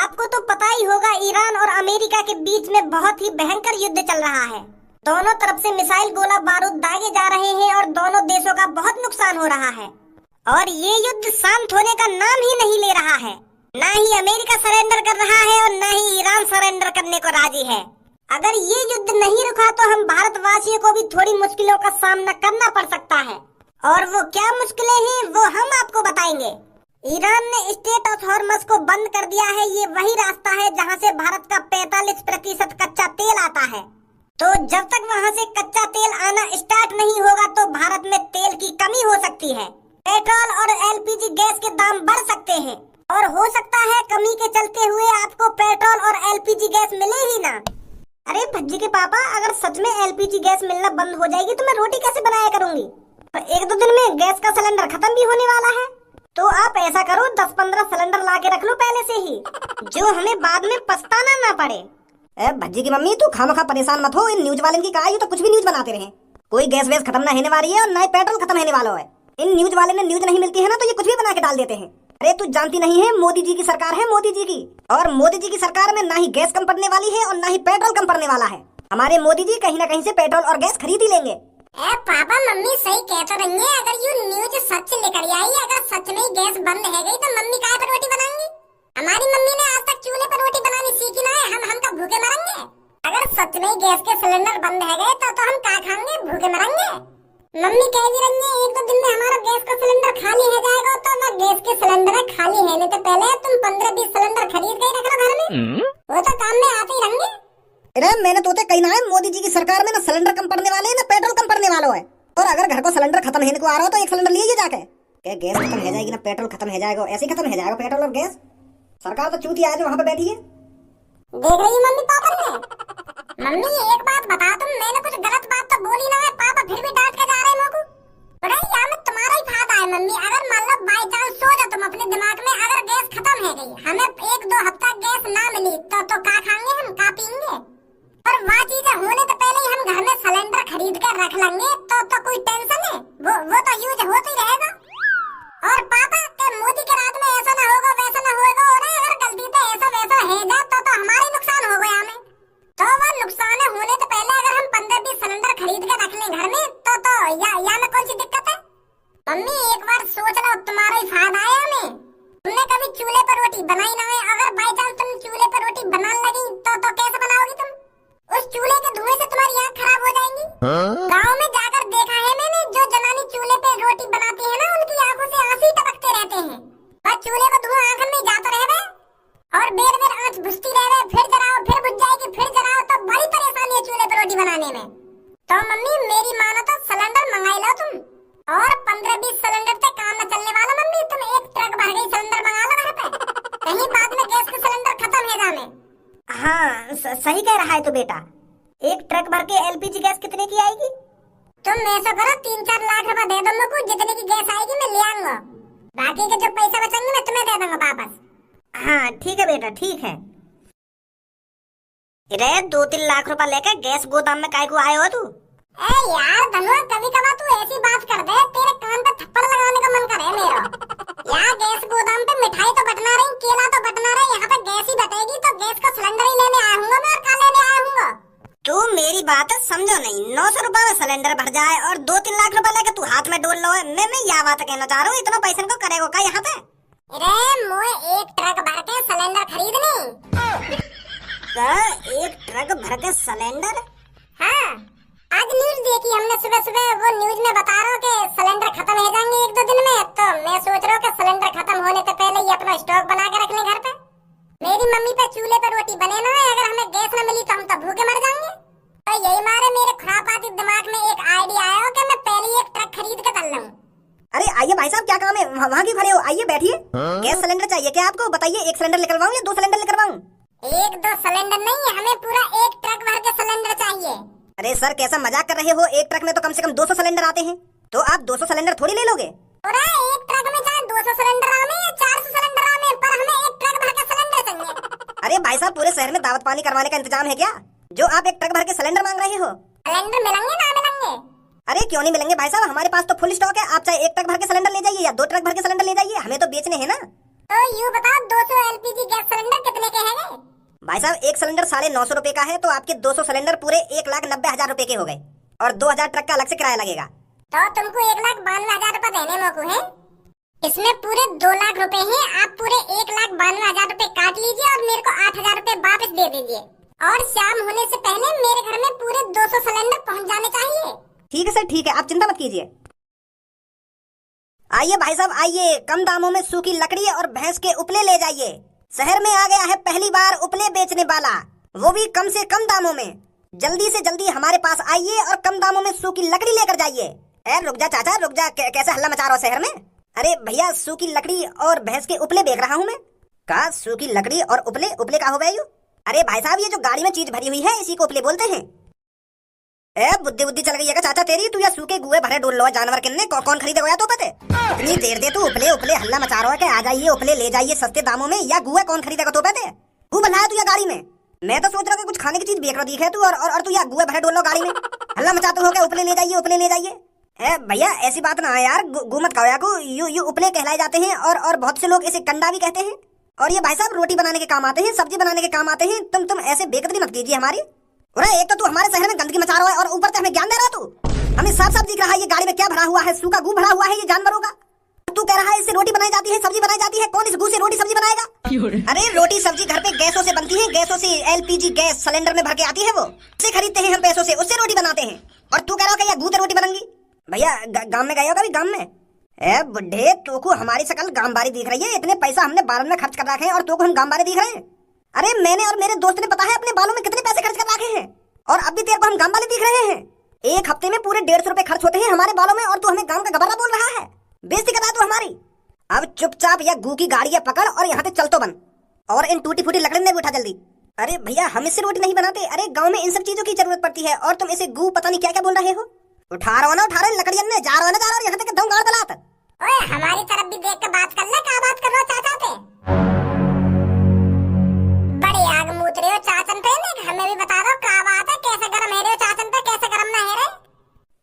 आपको तो पता ही होगा, ईरान और अमेरिका के बीच में बहुत ही भयंकर युद्ध चल रहा है। दोनों तरफ से मिसाइल गोला बारूद दागे जा रहे हैं और दोनों देशों का बहुत नुकसान हो रहा है। और ये युद्ध शांत होने का नाम ही नहीं ले रहा है। ना ही अमेरिका सरेंडर कर रहा है और ना ही ईरान सरेंडर करने को राजी है। अगर ये युद्ध नहीं रुका तो हम भारतवासियों को भी थोड़ी मुश्किलों का सामना करना पड़ सकता है। और वो क्या मुश्किलें हैं वो हम आपको बताएंगे। ईरान ने स्ट्रेट ऑफ हॉर्मस को बंद कर दिया है। ये वही रास्ता है जहां से भारत का 45% कच्चा तेल आता है। तो जब तक वहां से कच्चा तेल आना स्टार्ट नहीं होगा तो भारत में तेल की कमी हो सकती है। पेट्रोल और एलपीजी गैस के दाम बढ़ सकते हैं और हो सकता है कमी के चलते हुए आपको पेट्रोल और एलपीजी गैस मिले ही ना। अरे भज्जी के पापा, अगर सच में एलपीजी गैस मिलना बंद हो जाएगी तो मैं रोटी कैसे बनाया करूंगी? तो 1-2 दिन में गैस का सिलेंडर खत्म भी होने वाला है। तो आप ऐसा करो, 10-15 सिलेंडर ला के रख लो पहले से ही, जो हमें बाद में पछताना ना पड़े। भज्जी की मम्मी, तू खामखा परेशान मत हो। इन न्यूज वाले की कहा, तो कुछ भी न्यूज बनाते रहे। कोई गैस वैस खत्म ना होने वाली है और ना ही पेट्रोल खत्म होने वाला है। इन न्यूज वाले ने न्यूज नहीं मिलती है ना तो ये कुछ भी बना के डाल देते हैं। अरे तू जानती नहीं है, मोदी जी की सरकार है, मोदी जी की। और मोदी जी की सरकार में ना ही गैस कम पड़ने वाली है और ना ही पेट्रोल कम पड़ने वाला है। हमारे मोदी जी कहीं ना कहीं से पेट्रोल और गैस खरीद ही लेंगे। पापा मम्मी सही कहते रहेंगे। अगर ये न्यूज सच लेकर आई, अगर सच में गैस बंद है गई तो मम्मी काय पर रोटी बनाएंगी? हमारी मम्मी ने आज तक चूल्हे पर रोटी बनानी सीखी ना है। हम का भूखे मरेंगे। अगर सच में गैस के सिलेंडर बंद है गए तो हम क्या खाएंगे? भूखे मरेंगे। मम्मी कह भी रही है 1-2 दिन में हमारा गैस का सिलेंडर खाली हो जाएगा। तो ना गैस के सिलेंडर खाली होने तो पहले तुम 15-20 सिलेंडर खरीद के रख लो घर में। वो तो काम में आते ही रहेंगे। अरे मैंने तो कही ना है, मोदी जी की सरकार में ना सिलेंडर कम पड़ने वाले हैं ना पेट्रोल कम पड़ने वाला है। और अगर घर को सिलेंडर खत्म होने को आ रहा हो तो एक सिलेंडर लीजिए जाके। क्या गैस खत्म हो जाएगी ना पेट्रोल खत्म हो जाएगा, ऐसे ही खत्म हो जाएगा पेट्रोल और गैस। सरकार तो चूतिया है जो वहाँ पे बैठी है। देख रही मम्मी पापा ने। मम्मी एक बात बता, तुम मैंने कुछ गलत बात तो बोली ना है? पापा फिर भी डांट के जा रहे हैं मेरे को। यहाँ में तुम्हारा ही फायदा है मम्मी। अगर मान लो बाई चांस सोचो तुम अपने दिमाग में, अगर गैस खत्म हो गई, हमें 1-2 हफ्ता गैस ना मिली तो क्या खाएंगे हम, क्या पीएंगे? और वह चीजें होने तो पहले ही हम घर में सिलेंडर खरीद कर रख लेंगे तो कोई टेंशन है? वो तो यूज होता ही रहेगा। और पापा के मोदी के राज में ऐसा ना होगा वैसा ना होगा। और अगर गलती से ऐसा वैसा है जा तो हमारा नुकसान हो गया हमें। तो वो नुकसान होने तो पहले अगर हम 15-20 सिलेंडर खरीद कर रख लें घर में तो या में कौन सी दिक्कत है? मम्मी एक बार सोच लो, तुम्हारा ही फायदा है हमें। तुमने कभी चूल्हे पर रोटी बनाई ना है? अगर बाई चांस तुम चूल्हे पर रोटी बनाने लगी तो कैसे बनाओगी तुम? उस चूल्हे के धुएं से तुम्हारी आँख खराब हो जाएंगी। गांव में जाकर देखा है मैंने, जो जनानी चूल्हे पे रोटी बनाती है ना, उनकी आंखों से आंसू टपकते रहते हैं। बस चूल्हे का धुआं आंख में जाता रहे और बेर आंच बुझती रहे, फिर जलाओ फिर बुझ जाएगी, फिर जलाओ, तो बड़ी परेशानी है चूल्हे पे रोटी बनाने में। तो मम्मी मेरी मानो तो सिलेंडर मंगाई लो तुम। और 15-20 सिलेंडर से काम न चलने वाला मम्मी। तुम एक ट्रक भर गई सिलेंडर मंगा लो घर पे, कहीं बाद में गैस के सिलेंडर खत्म है जाने। हाँ सही कह रहा है तो बेटा। एक ट्रक भर के एलपीजी गैस कितने की आएगी? तुम ऐसा करो, 3-4 लाख रुपए दे दो मुझको, जितने की गैस आएगी मैं ले आऊंगा। बाकी के जो पैसे बचेंगे मैं तुम्हें दे दूंगा वापस। हाँ ठीक है बेटा, ठीक है। अरे 2-3 लाख रुपए लेकर गैस गोदाम में काय को आए हो तू? ए यार धनुआ, कभी कभार तू ऐसी बात कर दे, तेरे कान पे थप्पड़ लगाने का मन करे मेरा। यहाँ गैस गोदाम पे मिठाई तो बटना रही, केला तो बटना रही, यहाँ पे गैस ही बटेगी तो गैस का सिलेंडर ही लेने आया हूँ मैं। और क्या लेने आया हूँ? तू मेरी बात समझो नहीं। 900 रुपए में सिलेंडर भर जाए और 2-3 लाख रुपए लेकर तू हाथ में डोल लो। मैं यह बात कहना चाह रहा हूँ, इतना पैसा को करेगा क्या यहाँ पे? अरे मोए एक ट्रक भर के सिलेंडर खरीदनी। एक ट्रक भर के सिलेंडर? हाँ, आज न्यूज देखी हमने सुबह। वो न्यूज में बता रहा कि सिलेंडर खत्म हो जाएंगे 1-2 दिन में। तो मैं सोच रहा हूँ कि सिलेंडर खत्म होने से पहले ही अपना स्टॉक बना के रख लें घर पे। मेरी मम्मी पे चूल्हे पे रोटी बने ना है, अगर हमें गैस न मिली तो हम तो भूखे मर जाएंगे। तो यही मारे मेरे खुरापाती दिमाग में एक आइडिया आया कि मैं पहले ही एक ट्रक खरीद के चल लूं। अरे आइए भाई साहब, क्या काम है? वहाँ क्यों खड़े हो? आइए बैठिए। गैस सिलेंडर चाहिए क्या आपको? बताइए, 1 सिलेंडर निकलवाऊं या 2 सिलेंडर निकलवाऊं? 1-2 सिलेंडर नहीं, हमें पूरा 1 ट्रक भर के सिलेंडर चाहिए। अरे सर कैसा मजाक कर रहे हो? 1 ट्रक में तो कम से कम 200 सिलेंडर आते हैं। तो आप 200 सिलेंडर थोड़ी ले लोगे? पूरा 1 ट्रक में चाहे 200 सिलेंडर आवे या 400 सिलेंडर आवे, पर हमें 1 ट्रक भर के सिलेंडर चाहिए। अरे भाई साहब, पूरे शहर में दावत पानी करवाने का इंतजाम है क्या, जो आप 1 ट्रक भर के सिलेंडर मांग रहे हो? सिलेंडर मिलेंगे ना मिलेंगे? अरे क्यों नहीं मिलेंगे भाई साहब, हमारे पास तो फुल स्टॉक है। आप चाहे 1 ट्रक भर के सिलेंडर ले जाइए या 2 ट्रक भर के सिलेंडर ले जाइए, हमें तो बेचने हैं ना। तो यूँ बताओ 200 एलपीजी गैस सिलेंडर कितने के भाई साहब एक सिलेंडर 950 रुपए का है, तो आपके 200 सिलेंडर पूरे 1,90,000 रुपए के हो गए और 2,000 ट्रक का अलग से किराया लगेगा। तो तुमको 1,92,000 रुपए देने मोकू है। इसमें पूरे 2 लाख रुपए हैं। आप पूरे 1,92,000 रुपए काट लीजिए और मेरे को 8,000 रुपए वापस दे दीजिए। और शाम होने से पहले मेरे घर में पूरे 200 सिलेंडर पहुंच जाने चाहिए। ठीक है सर, ठीक है, आप चिंता मत कीजिए। आइए भाई साहब आइए, कम दामों में सूखी लकड़ी और भैंस के उपले ले जाइए। शहर में आ गया है पहली बार उपले बेचने वाला, वो भी कम से कम दामों में। जल्दी से जल्दी हमारे पास आइए और कम दामों में सूखी लकड़ी लेकर जाइए। रुक जा चाचा रुक जा, कैसे हल्ला मचा रहा हो शहर में? अरे भैया सूखी लकड़ी और भैंस के उपले बेच रहा हूँ मैं। का सूखी लकड़ी और उपले? उपले का हो गए यू? अरे भाई साहब ये जो गाड़ी में चीज भरी हुई है इसी को उपले बोलते हैं। बुद्धि बुद्धि चल गई है चाचा तेरी, तू या सूखे गुए भरे डोल लो जानवर किन्ने कौन खरीदेगा या तो पते? इतनी देर दे तू उपले उपले हल्ला मचा रहा है कि आ जाइए उपले ले जाइए सस्ते दामों में, या गुए कौन खरीदेगा तो पते? तू बनाया तू या गाड़ी में? मैं तो सोच रहा कि कुछ खाने की चीज बेच रहा दिखे तू, और तू या गुए भरे डोल लो गाड़ी में हल्ला मचाते हो गया उपले ले जाइए उपले ले जाइए। भैया ऐसी बात ना है यार, गु मत खाओ को, यू उपले कहलाए जाते हैं और बहुत से लोग इसे कंडा भी कहते हैं। और ये भाई साहब रोटी बनाने के काम आते हैं, सब्जी बनाने के काम आते हैं। तुम ऐसे बेकदरी मत कीजिए हमारी। एक तो तू हमारे शहर में गंदगी मचा रहा है और ऊपर से हमें ज्ञान दे रहा है तू। हमें साफ साफ दिख रहा है ये गाड़ी में क्या भरा हुआ है, सूखा गू भरा हुआ है ये जानवरों का। तू कह रहा है इससे रोटी बनाई जाती है, सब्जी बनाई जाती है। कौन इस गू से रोटी सब्जी बनाएगा? अरे रोटी सब्जी घर पे गैसों से बनती है, गैसों से LPG गैस सिलेंडर में भर के आती है, वो उससे खरीदते हैं हम पैसों से, उससे रोटी बनाते हैं। और तू कह रहा है गू से रोटी बनेंगी? भैया गांव में गए हो कभी? गांव में बुढ़े तो को हमारी शकल गांवबारी दिख रही है। इतने पैसा हमने बालों में खर्च कर रखे हैं और तो को हम गांवबारी दिख रहे हैं? अरे मैंने और मेरे दोस्त ने पता है अपने बालों में कितने पैसे खर्च कर रखे हैं और अभी तेरे को हम गांवबारी दिख रहे हैं। एक हफ्ते में पूरे 150 रुपए खर्च होते हैं हमारे बालों में और तू हमें गांव का गबर्रा बोल रहा है। बेइज्जती कर रहा है तू हमारी। अब चुपचाप या गू की गाड़ी पकड़ और यहाँ से चल तो बन, और इन टूटी फूटी लकड़ी में उठा जल्दी। अरे भैया हम इससे रोटी नहीं बनाते। अरे गाँव में इन सब चीजों की जरूरत पड़ती है और तुम इसे गू पता नहीं क्या क्या बोल रहे हो। उठा रहा हो ना, उठा रहे लकड़ियन ने, जा रहा ना, जा रहा यहाँ तक दम गाड़ दलात। ओए हमारी तरफ भी देख के बात कर ले, क्या बात कर रहे हो चाचा पे? बड़ी आग मूत रहे हो चाचन पे, हमें भी बता दो क्या बात है, कैसे गरम है रहे हो चाचन पे, कैसे गरम ना है रे?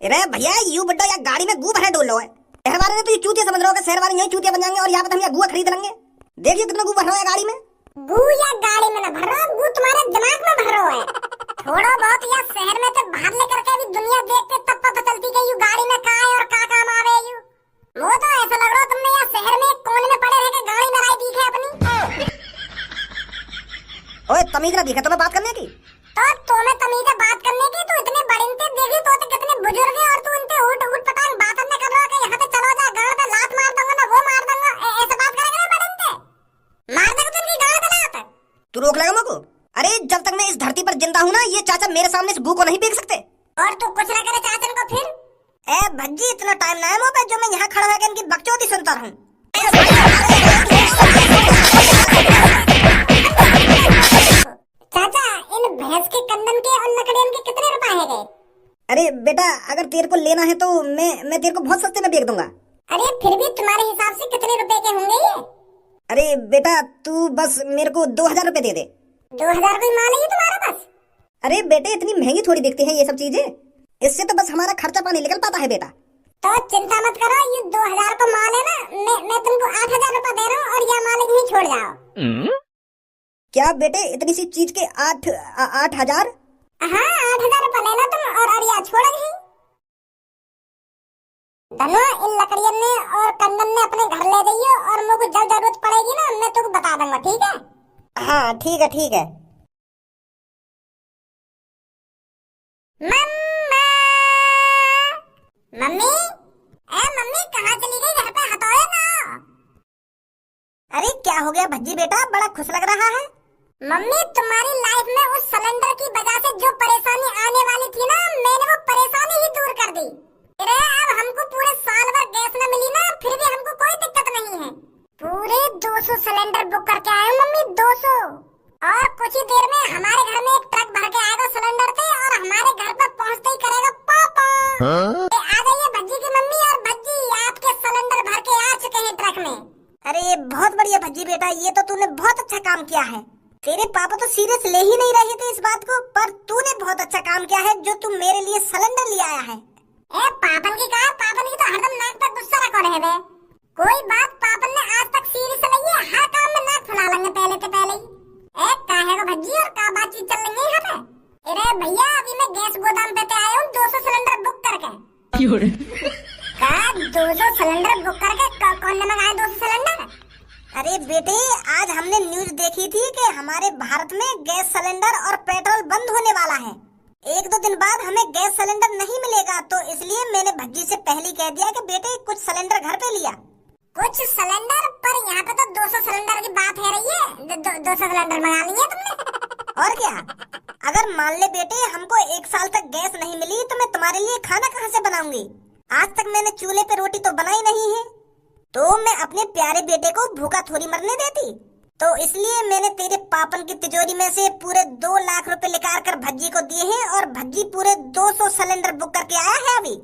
अरे भैया यू बड्डा या गाड़ी में गू भरे डोल लो है। शहर वाले ने तो ये चूतिया समझ रहे हो, शहर वाले यही चूतिया बन जाएंगे और यहाँ पे हम गुआ खरीद लेंगे। देखिए कितना गू भर रहा है गाड़ी में। गू या गाड़ी में ना भर रहा, गू तुम्हारे दिमाग में भर रहा है। थोड़ा बहुत या शहर में तो बाहर लेकर के भी दुनिया देखते तब पता चलती कि यू गाड़ी में का है और का काम आवे यू। वो तो ऐसा लग रहा तुमने यहाँ शहर में एक कोने में पड़े रह के गाड़ी में लाई दिखे अपनी। ओए तमीज ना दिखे तुम्हें बात करने की? तो तुम्हें तमीज है बात करने की? तू इतने बड़े इंते देखी तो कितने बुजुर्ग हैं और तू इनते उठ पटांग बात नहीं कर रहा कि यहाँ पे चलो जा गाड़ पे लात मार दूंगा ना वो मार दूंगा, ऐसे बात करेगा बड़े इंते? मार देगा तुमकी गाड़ पे लात। तू रोक लेगा मुझको? अरे जब तक मैं इस धरती पर जिंदा हूँ ना ये चाचा मेरे सामने इस गू को नहीं फेंक सकते। और तू कुछ ना करे चाचन को फिर? भज्जी इतना टाइम ना है मुँह पे जो मैं यहाँ खड़ा होकर इनकी बकचोदी सुनता रहूं। चाचा इन भैंस के कंदन के और लकड़ियन के कितने रुपए है गए? अरे बेटा अगर तेरे को लेना है तो मैं तेरे को बहुत सस्ते में बेच दूंगा। अरे फिर भी तुम्हारे हिसाब से कितने रुपए के होंगे ये? अरे बेटा तू बस मेरे को 2,000 रुपए दे दे। 2,000 कोई माल है तुम्हारा बस? अरे बेटे इतनी महंगी थोड़ी दिखती है ये सब चीजें, इससे तो बस हमारा खर्चा पानी निकल पाता है बेटा। तो चिंता मत करो, ये 2,000 को माल है ना, मैं तुमको 8,000 रुपए दे रहा हूँ और यह माल यहीं छोड़ जाओ। क्या बेटे इतनी सी चीज के 8,000? हाँ 8,000 रुपए ले लो तुम और यह छोड़ यहीं। धनो इन लकड़ियन ने और कंदन ने अपने घर ले जाइए और मुझे जब जरूरत पड़ेगी ना मैं तुमको बता दूंगा, ठीक है? हाँ ठीक है ठीक है। मम्मी मम्मी कहाँ चली गई? घर पे हटोए ना। अरे क्या हो गया भज्जी बेटा, बड़ा खुश लग रहा है। मम्मी तुम्हारी लाइफ में उस सिलेंडर की वजह से जो परेशानी आने वाली थी ना, मैंने वो परेशानी ही दूर कर दी। अरे अब हमको पूरे साल भर गैस न मिली ना, फिर भी हमको कोई दिक्कत नहीं है। पूरे 200 सिलेंडर बुक करके आए मम्मी, 200। और कुछ ही देर में हमारे घर में एक ट्रक भर के आएगा सिलेंडर से और हमारे घर पर पहुंचते ही करेगा पापा। आ जाइए भज्जी की मम्मी और भज्जी आपके सिलेंडर भर के आ चुके हैं ट्रक में। अरे बहुत बढ़िया भज्जी बेटा, ये तो तूने बहुत अच्छा काम किया है। तेरे पापा तो सीरियस ले ही नहीं रहे थे इस बात को, पर तूने बहुत अच्छा काम किया है जो तू मेरे लिए सिलेंडर ले आया है। पापन की कहा, पापन की तो हरदम नाक पर गुस्सा रखो रहे वे। कोई बात पापन ने आज तक सीरियस नहीं है, हर काम में नाक फुला लेंगे पहले तो पहले ही। काहे को भज्जी अरे भैया अभी मैं गैस गोदाम पे आया हूँ 200 सिलेंडर बुक करके। क्या 200 सिलेंडर बुक करके कौन ने मंगाए 200 सिलेंडर? अरे बेटे, आज हमने न्यूज देखी थी कि हमारे भारत में गैस सिलेंडर और पेट्रोल बंद होने वाला है। 1-2 दिन बाद हमें गैस सिलेंडर नहीं मिलेगा, तो इसलिए मैंने भज्जी से पहले कह दिया कि बेटे कुछ सिलेंडर घर पे लिया। कुछ सिलेंडर? पर यहाँ पे तो 200 सिलेंडर की बात है रही है। 200 सिलेंडर मंगा लिए तुमने? और क्या, अगर मान ले बेटे हमको 1 साल तक गैस नहीं मिली तो मैं तुम्हारे लिए खाना कहाँ से बनाऊंगी? आज तक मैंने चूल्हे पे रोटी तो बनाई नहीं है, तो मैं अपने प्यारे बेटे को भूखा थोड़ी मरने देती। तो इसलिए मैंने तेरे पापन की तिजोरी में से पूरे 2 लाख रुपए निकाल कर भज्जी को दिए हैं और भज्जी पूरे 200 सिलेंडर बुक करके आया है अभी।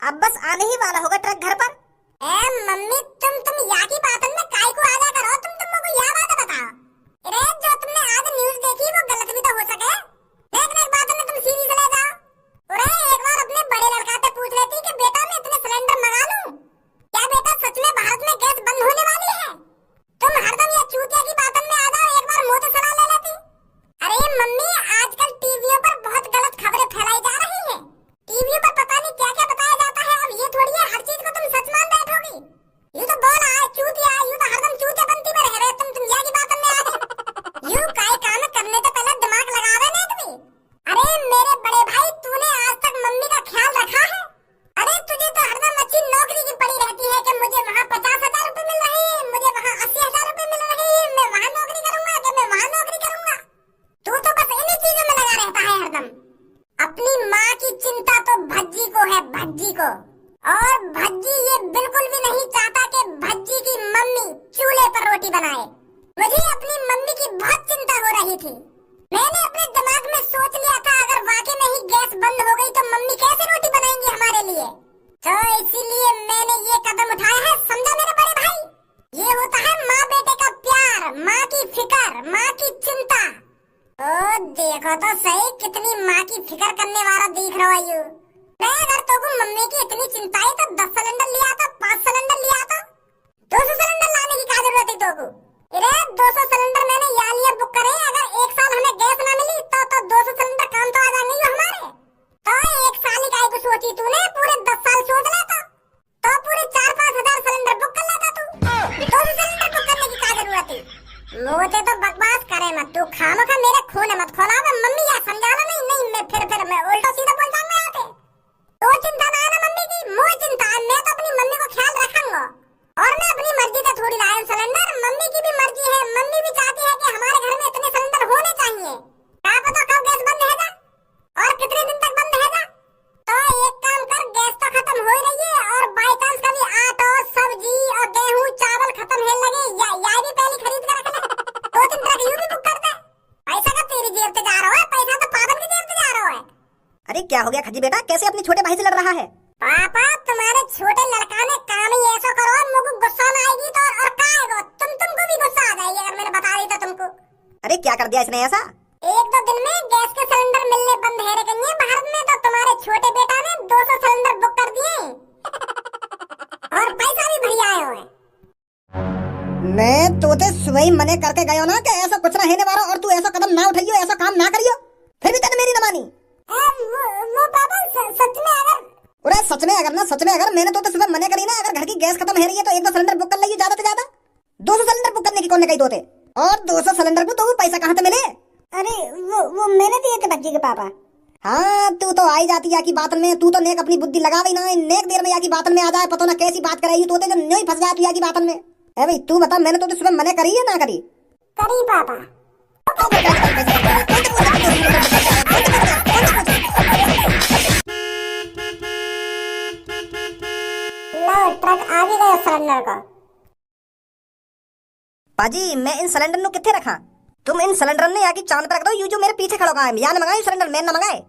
अब बस आने ही वाला होगा ट्रक घर पर। मम्मी तुम यहाँ की बात में काय को आजा करो। तुमको यह बात बताओ। अरे जो तुमने आज न्यूज देखी वो गलत भी तो हो सके, लेकिन एक बात में तुम सीरियस ले जाओ। अरे एक बार अपने बड़े लड़का से पूछ लेती कि बेटा मैं इतने सिलेंडर मंगा लूं, क्या बेटा सच में भारत में गैस बंद होने वाली है? तुम हरदम ये चूतिया की बातों में आ जाओ, एक बार मुंह से सलाह ले लेती। अरे मम्मी आजकल टीवियों पर बहुत गलत खबरें फैलाई जा रही है। टीवियों पर पता नहीं क्या क्या बताया जाता है। अब ये थोड़ी है हर चीज को तुम सच मान बैठोगी। यूं तो बोल आए चूतिया, यूं तो हरदम चूतिया बनती में रह रहे तुम यहाँ की बातों में आ गए। यूं काय काम करने से पहले दिमाग लगावे नहीं तुम्हें। अरे मेरे बड़े भाई तूने आज तक मम्मी का ख्याल रखा है? अरे तुझे तो हरदम अच्छी नौकरी की पड़ी रहती है कि मुझे वहाँ 50,000 रुपए मिल रहे हैं, मुझे वहाँ 80,000 रुपए मिल रहे हैं, मैं वहाँ नौकरी करूंगा कि मैं वहाँ नौकरी करूंगा। तू तो बस इन्हीं चीजों में लगा रहता है हरदम। अपनी माँ की चिंता तो भज्जी को है, भज्जी को। और भज्जी ये बिल्कुल भी नहीं चाहता कि भज्जी की मम्मी चूल्हे पर रोटी बनाए। मुझे अपनी मम्मी की बहुत चिंता हो रही थी। मैंने अपने दिमाग में सोच लिया था अगर वाकई में ही गैस बंद हो गई तो मम्मी कैसे रोटी बनाएंगी हमारे लिए। तो इसीलिए मैंने ये कदम उठाया है, समझा मेरे बड़े भाई? ये होता है माँ बेटे का प्यार, माँ की फिक्र, माँ की चिंता। ओ देखो तो सही कितनी माँ की फिक्र करने वाला दिख रहा है यू। मैं अगर तो मम्मी की इतनी चिंता है तो 10 सिलेंडर लिया था, 5 सिलेंडर लिया था। 200 सिलेंडर लाने की क्या जरूरत है तो? अरे 200 सिलेंडर मैंने यहाँ लिए बुक करे। अगर 1 साल हमें गैस ना मिली तो 200 सिलेंडर काम तो आ जाएंगे हमारे। तो 1 साल ही काय को सोची तूने? पूरे 10 साल सोच लेता तो पूरे 4-5 हजार सिलेंडर बुक कर लेता तू। 200 सिलेंडर बुक करने की क्या जरूरत है? मुझे तो बकवास करे मत तू, खामखा मेरे खून मत खोलावे। मम्मी या समझाना नहीं मैं फिर मैं उल्टा सीधा बोल जाऊंगा यहाँ पे। तो चिंता ना है ना मम्मी की, मुझे चिंता है। मैं तो अपनी मम्मी को ख्याल रखूंगा और मैं अपनी मर्जी से थोड़ी लाया सिलेंडर। मम्मी की भी मर्जी है, मम्मी भी चाहती है कि हमारे घर में इतने सिलेंडर होने चाहिए। क्या पता कब गैस बंद रहेगा और कितने दिन तक बंद रहेगा। तो एक काम कर, गैस तो खत्म हो रही है और बाई चांस कभी आटा सब्जी और गेहूं चावल खत्म होने लगे या भी पहले खरीद कर रख ले। 2-3 ट्रक यूं भी बुक कर दे। पैसा का तेरी जेब से जा रहा है, पैसा तो पागल की जेब से जा रहा है। अरे क्या हो गया खजी बेटा, कैसे अपने छोटे भाई से लड़ रहा है? पापा तुम्हारे छोटे लड़का ने काम ही ऐसा करो मुझको गुस्सा ना आएगी तो और का आएगा? तुमको भी गुस्सा आ जाएगी अगर मैंने बता दी तो तुमको। अरे क्या कर दिया इसने ऐसा? 1-2 दिन में गैस के सिलेंडर मिलने बंद है रहे भारत में, तो तुम्हारे छोटे बेटा ने 200 सिलेंडर बुक कर दिए और पैसा भी भरी आए हुए। मैं तो सुबह ही मने करके गयो ना कि ऐसा कुछ ना होने वाला और तू ऐसा कदम ना उठाइयो, ऐसा काम ना करियो, फिर भी तने मेरी न मानी। वो पापा सच में अगर मैंने तो सुबह मने करी ना, अगर घर की गैस खत्म हो रही है तो 1-2 सिलेंडर बुक कर लीजिए ज्यादा से ज्यादा। 200 सिलेंडर बुक करने की कौन ने कही दोते? और 200 सिलेंडर को तो वो पैसा कहाँ से मिले? अरे वो मैंने दिए थे भज्जी के पापा। हाँ तू तो आई जाती या की बात में, तू तो नेक अपनी बुद्धि लगावी ना, नेक देर में या की बात में आ जाए, पता ना कैसी बात कराई तो जो नहीं फंस जाए तू या की बात में। ए भाई तू बता, मैंने तो सुबह मने करी है ना करी? करी पापा। ट्रक आ भी गया सिलेंडर का। पाजी मैं इन सिलेंडर नु किथे रखा? तुम इन सिलेंडर ने या की चांद पर रख दो। यू जो मेरे पीछे खड़ा है, या न मंगाए सिलेंडर, मैं न मंगाए।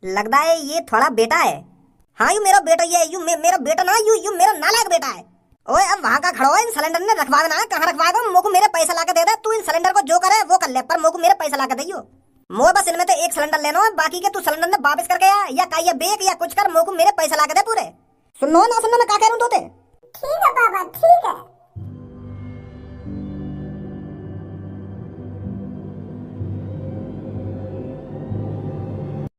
लगता है ये थोड़ा बेटा है। हाँ यू मेरा बेटा, ये यू मेरा बेटा ना, यू मेरा नालायक बेटा है। ओए अब वहाँ का खड़ा हो, इन सिलेंडर ने रखवा देना। कहाँ रखवाएगा? मोको मेरे पैसा ला के दे दे। तू इन सिलेंडर को जो करे वो कर ले, पर मोको मेरे पैसा ला के दियो। मो बस इनमें तो 1 सिलेंडर लेना है, बाकी के तू सिलेंडर ने वापस करके या का बेक या कुछ कर, मोको मेरे पैसा ला के दे पूरे। सुनो ना सुनो, मैं क्या कह रहा हूँ तोते? ठीक है पापा ठीक है।